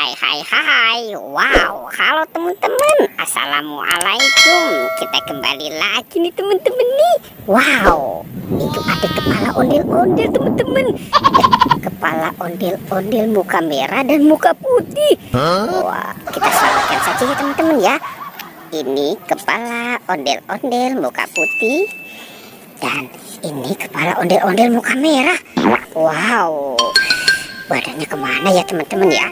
Hai. Wow, halo teman-teman. Assalamualaikum. Kita kembali lagi nih teman-teman nih. Wow, itu ada kepala ondel-ondel teman-teman. Kepala ondel-ondel muka merah dan muka putih. Wah, kita selamatkan saja ya teman-teman ya. Ini kepala ondel-ondel muka putih. Dan ini kepala ondel-ondel muka merah. Wow, badannya kemana ya teman-teman ya?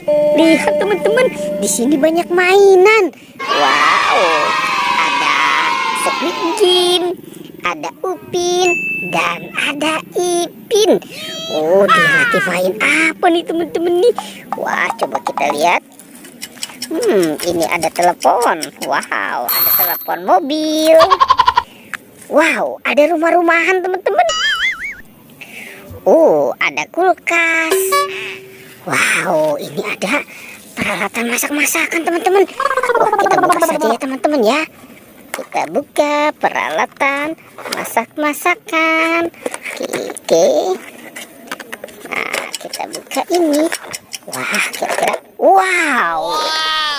Lihat teman-teman, di sini banyak mainan. Wow, ada Squid Game, ada Upin, dan ada Ipin. Oh, dia lagi main apa nih teman-teman nih? Wah, coba kita lihat. Ini ada telepon. Wow, ada telepon mobil. Wow, ada rumah-rumahan teman-teman. Oh, ada kulkas. Wow, ini ada peralatan masak-masakan teman-teman. Oh, kita buka saja ya teman-teman ya. Kita buka peralatan masak-masakan. Oke. Nah, kita buka ini. Wah, kira-kira. Wow,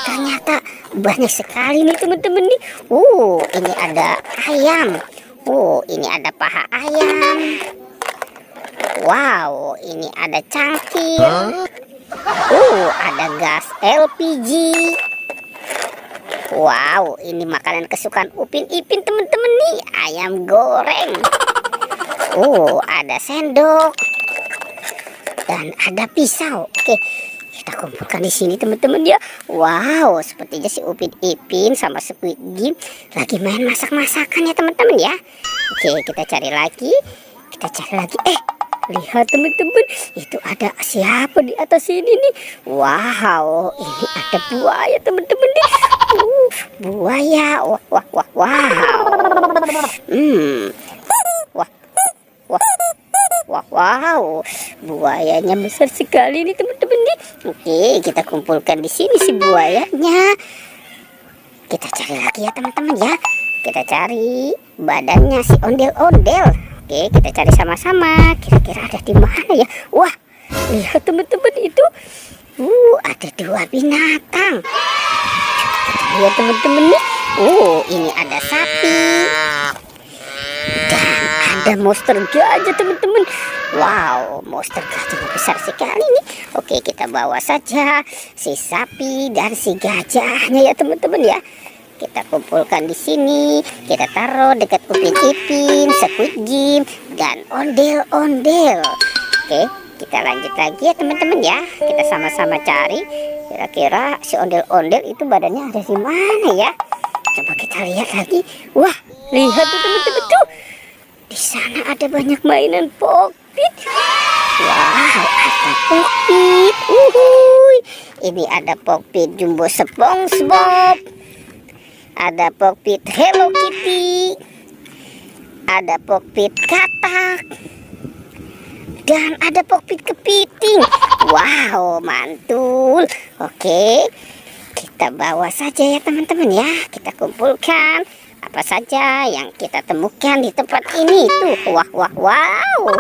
ternyata banyak sekali nih teman-teman nih. Ini ada ayam. Ini ada paha ayam. Wow, ini ada cangkir. Ada gas LPG. Wow, ini makanan kesukaan Upin Ipin teman-teman nih, ayam goreng. Ada sendok dan ada pisau. Oke, kita kumpulkan di sini teman-teman ya. Wow, sepertinya si Upin Ipin sama Squid Game lagi main masak-masakan ya teman-teman ya. Oke, kita cari lagi. Lihat teman-teman, itu ada siapa di atas sini nih? Wow, ini ada buaya teman-teman nih. Buaya. Wow. Wow, buayanya besar sekali nih teman-teman nih. Oke, kita kumpulkan di sini si buayanya. Kita cari lagi ya teman-teman ya. Kita cari badannya si ondel-ondel. Oke, kita cari sama-sama. Kira-kira ada di mana ya? Wah, lihat teman-teman itu. Ada dua binatang. Kita lihat teman-teman nih. Ini ada sapi. Dan ada monster gajah teman-teman. Wow, monster gajahnya besar sekali nih. Oke, kita bawa saja si sapi dan si gajahnya ya teman-teman ya. Kita kumpulkan di sini, kita taruh dekat Upin Ipin, Squid Game, dan ondel-ondel. Oke, kita lanjut lagi ya teman-teman ya. Kita sama-sama cari. Kira-kira si ondel-ondel itu badannya ada di mana ya? Coba kita lihat lagi. Wah, lihat tuh teman-teman tuh. Di sana ada banyak mainan Pokpit. Wow, ada Pokpit. Ini ada Pokpit Jumbo SpongeBob. Ada Pokpit Hello Kitty, ada Pokpit katak, dan ada Pokpit kepiting. Wow, mantul. Oke, kita bawa saja ya teman-teman ya. Kita kumpulkan apa saja yang kita temukan di tempat ini tuh. Wow.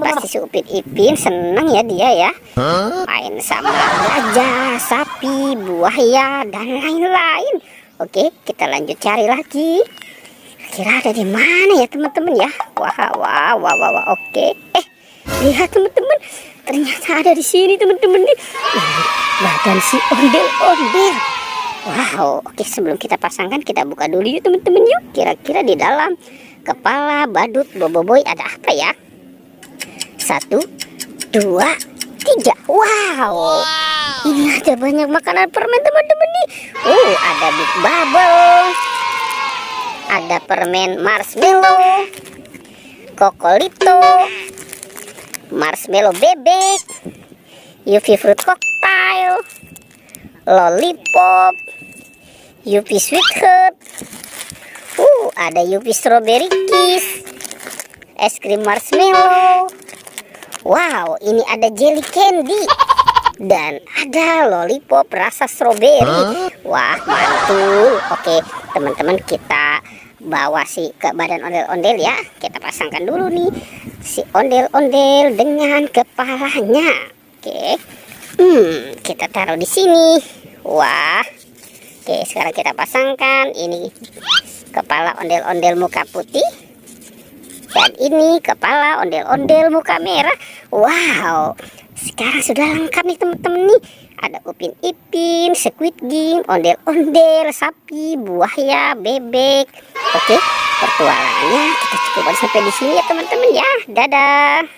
Pasti si Upin Ipin senang ya dia ya. Main sama gajah, sapi, buaya, dan lain-lain. Oke, kita lanjut cari lagi. Kira ada di mana ya teman-teman ya? Wow. Oke. Lihat teman-teman, ternyata ada di sini teman-teman nih. Badan si ondel-ondel. Wow. Oke, sebelum kita pasangkan kita buka dulu yuk teman-teman yuk. Kira-kira di dalam kepala badut boboiboy ada apa ya? 1, 2, 3. Wow. Ini ada banyak makanan permen teman-teman nih. Ada Big Bubble, ada permen marshmallow, Kokolito, marshmallow bebek, UV fruit cocktail, lollipop, UV sweet heart. Ada UV strawberry kiss, es krim marshmallow. Wow, ini ada jelly candy. Dan ada lollipop rasa stroberi. Wah, mantul. Oke, teman-teman, kita bawa si ke badan ondel-ondel ya. Kita pasangkan dulu nih si ondel-ondel dengan kepalanya. Oke. kita taruh di sini. Wah, oke, sekarang kita pasangkan ini kepala ondel-ondel muka putih, dan ini kepala ondel-ondel muka merah. Wow, sekarang sudah lengkap nih teman-teman nih. Ada Upin Ipin, Squid Game, ondel-ondel, sapi, buaya, bebek. Oke, petualangannya kita cukupkan sampai di sini ya teman-teman ya. Dadah.